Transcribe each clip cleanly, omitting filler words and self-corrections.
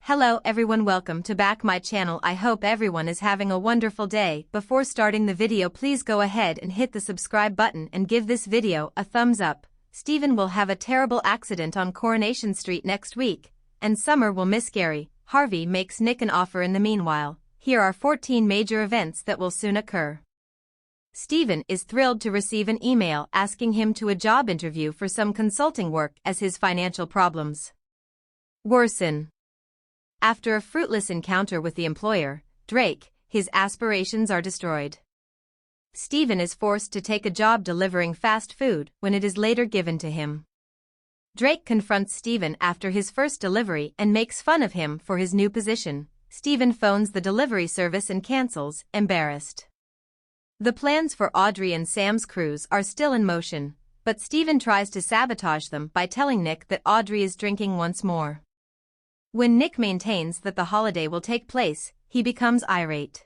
Hello everyone, welcome to back my channel. I hope everyone is having a wonderful day. Before starting the video, please go ahead and hit the subscribe button and give this video a thumbs up. Steven will have a terrible accident on Coronation Street next week, and Summer will miss Gary. Harvey makes Nick an offer in the meanwhile. Here are 14 major events that will soon occur. Steven is thrilled to receive an email asking him to a job interview for some consulting work as his financial problems worsen. After a fruitless encounter with the employer, Drake, his aspirations are destroyed. Steven is forced to take a job delivering fast food when it is later given to him. Drake confronts Steven after his first delivery and makes fun of him for his new position. Steven phones the delivery service and cancels, embarrassed. The plans for Audrey and Sam's cruise are still in motion, but Steven tries to sabotage them by telling Nick that Audrey is drinking once more. When Nick maintains that the holiday will take place, he becomes irate.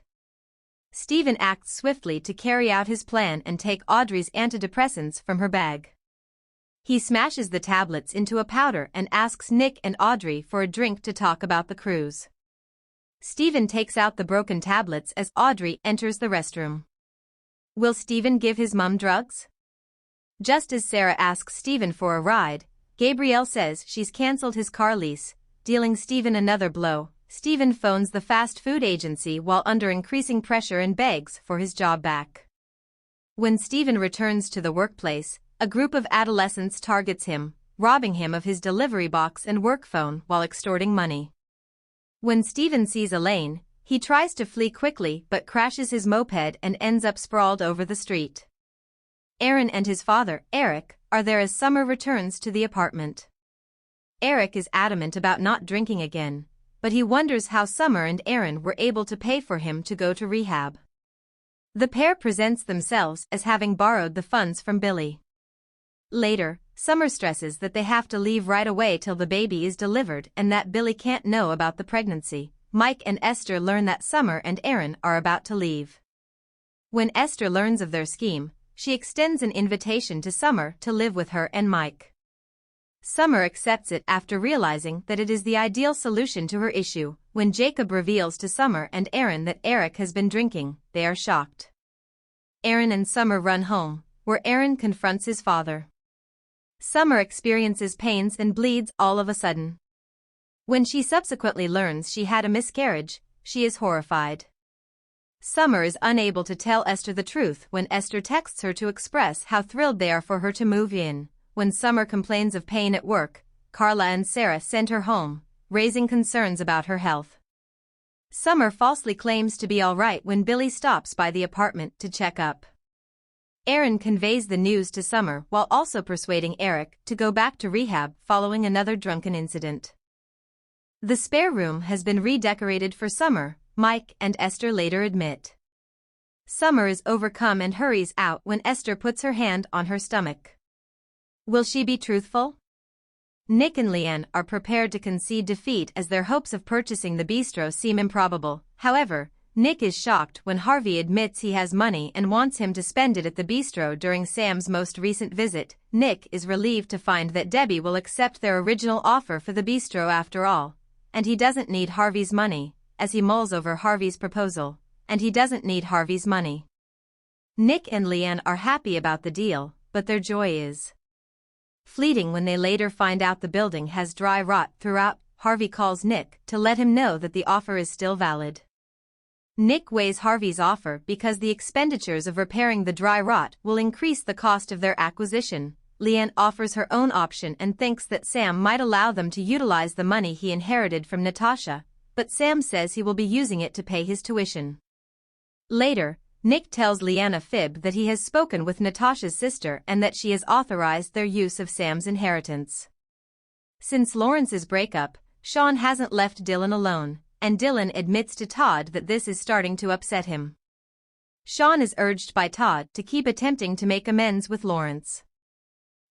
Steven acts swiftly to carry out his plan and take Audrey's antidepressants from her bag. He smashes the tablets into a powder and asks Nick and Audrey for a drink to talk about the cruise. Steven takes out the broken tablets as Audrey enters the restroom. Will Steven give his mum drugs? Just as Sarah asks Steven for a ride, Gabrielle says she's cancelled his car lease, dealing Steven another blow. Steven phones the fast food agency while under increasing pressure and begs for his job back. When Steven returns to the workplace, a group of adolescents targets him, robbing him of his delivery box and work phone while extorting money. When Steven sees Elaine, he tries to flee quickly but crashes his moped and ends up sprawled over the street. Aaron and his father, Eric, are there as Summer returns to the apartment. Eric is adamant about not drinking again, but he wonders how Summer and Aaron were able to pay for him to go to rehab. The pair presents themselves as having borrowed the funds from Billy. Later, Summer stresses that they have to leave right away till the baby is delivered and that Billy can't know about the pregnancy. Mike and Esther learn that Summer and Aaron are about to leave. When Esther learns of their scheme, she extends an invitation to Summer to live with her and Mike. Summer accepts it after realizing that it is the ideal solution to her issue. When Jacob reveals to Summer and Aaron that Eric has been drinking, they are shocked. Aaron and Summer run home, where Aaron confronts his father. Summer experiences pains and bleeds all of a sudden. When she subsequently learns she had a miscarriage, she is horrified. Summer is unable to tell Esther the truth when Esther texts her to express how thrilled they are for her to move in. When Summer complains of pain at work, Carla and Sarah send her home, raising concerns about her health. Summer falsely claims to be all right when Billy stops by the apartment to check up. Aaron conveys the news to Summer while also persuading Eric to go back to rehab following another drunken incident. The spare room has been redecorated for Summer, Mike and Esther later admit. Summer is overcome and hurries out when Esther puts her hand on her stomach. Will she be truthful? Nick and Leanne are prepared to concede defeat as their hopes of purchasing the Bistro seem improbable. However, Nick is shocked when Harvey admits he has money and wants him to spend it at the Bistro during Sam's most recent visit. Nick is relieved to find that Debbie will accept their original offer for the Bistro after all. And he doesn't need Harvey's money, as he mulls over Harvey's proposal, and he doesn't need Harvey's money. Nick and Leanne are happy about the deal, but their joy is fleeting when they later find out the building has dry rot throughout. Harvey calls Nick to let him know that the offer is still valid. Nick weighs Harvey's offer because the expenditures of repairing the dry rot will increase the cost of their acquisition. Leanne offers her own option and thinks that Sam might allow them to utilize the money he inherited from Natasha, but Sam says he will be using it to pay his tuition. Later, Nick tells Leanne a fib that he has spoken with Natasha's sister and that she has authorized their use of Sam's inheritance. Since Lawrence's breakup, Sean hasn't left Dylan alone, and Dylan admits to Todd that this is starting to upset him. Sean is urged by Todd to keep attempting to make amends with Lawrence.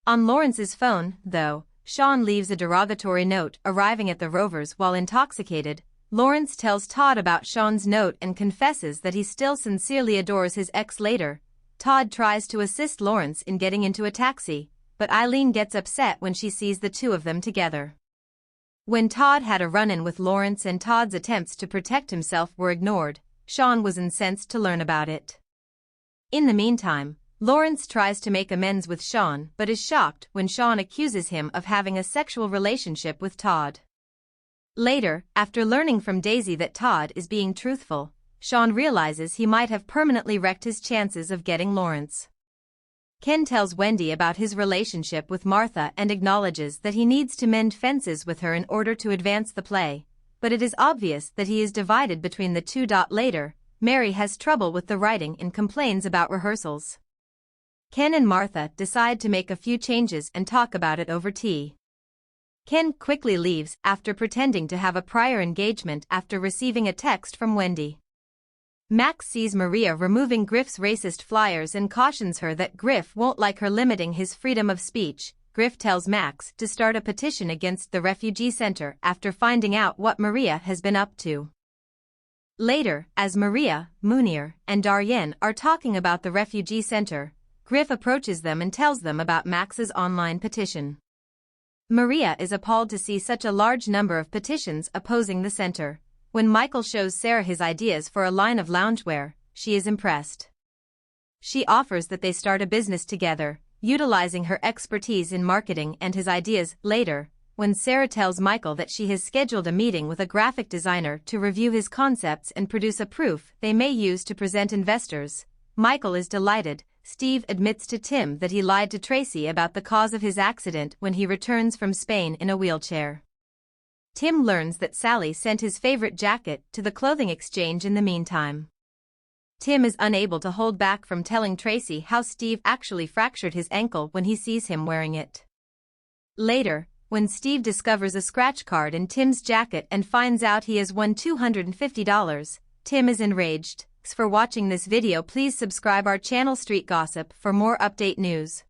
On Lawrence's phone, though, Sean leaves a derogatory note arriving at the Rovers while intoxicated. Lawrence tells Todd about Sean's note and confesses that he still sincerely adores his ex later. Todd tries to assist Lawrence in getting into a taxi, but Eileen gets upset when she sees the two of them together. When Todd had a run-in with Lawrence and Todd's attempts to protect himself were ignored, Sean was incensed to learn about it. In the meantime, Lawrence tries to make amends with Sean but is shocked when Sean accuses him of having a sexual relationship with Todd. Later, after learning from Daisy that Todd is being truthful, Sean realizes he might have permanently wrecked his chances of getting Lawrence. Ken tells Wendy about his relationship with Martha and acknowledges that he needs to mend fences with her in order to advance the play, but it is obvious that he is divided between the two. Later, Mary has trouble with the writing and complains about rehearsals. Ken and Martha decide to make a few changes and talk about it over tea. Ken quickly leaves after pretending to have a prior engagement after receiving a text from Wendy. Max sees Maria removing Griff's racist flyers and cautions her that Griff won't like her limiting his freedom of speech. Griff tells Max to start a petition against the refugee center after finding out what Maria has been up to. Later, as Maria, Munir, and Daryen are talking about the refugee center, Griff approaches them and tells them about Max's online petition. Maria is appalled to see such a large number of petitions opposing the center. When Michael shows Sarah his ideas for a line of loungewear, she is impressed. She offers that they start a business together, utilizing her expertise in marketing and his ideas. Later, when Sarah tells Michael that she has scheduled a meeting with a graphic designer to review his concepts and produce a proof they may use to present investors, Michael is delighted. Steve admits to Tim that he lied to Tracy about the cause of his accident when he returns from Spain in a wheelchair. Tim learns that Sally sent his favorite jacket to the clothing exchange in the meantime. Tim is unable to hold back from telling Tracy how Steve actually fractured his ankle when he sees him wearing it. Later, when Steve discovers a scratch card in Tim's jacket and finds out he has won $250, Tim is enraged. Thanks for watching this video. Please subscribe our channel Street Gossip for more update news.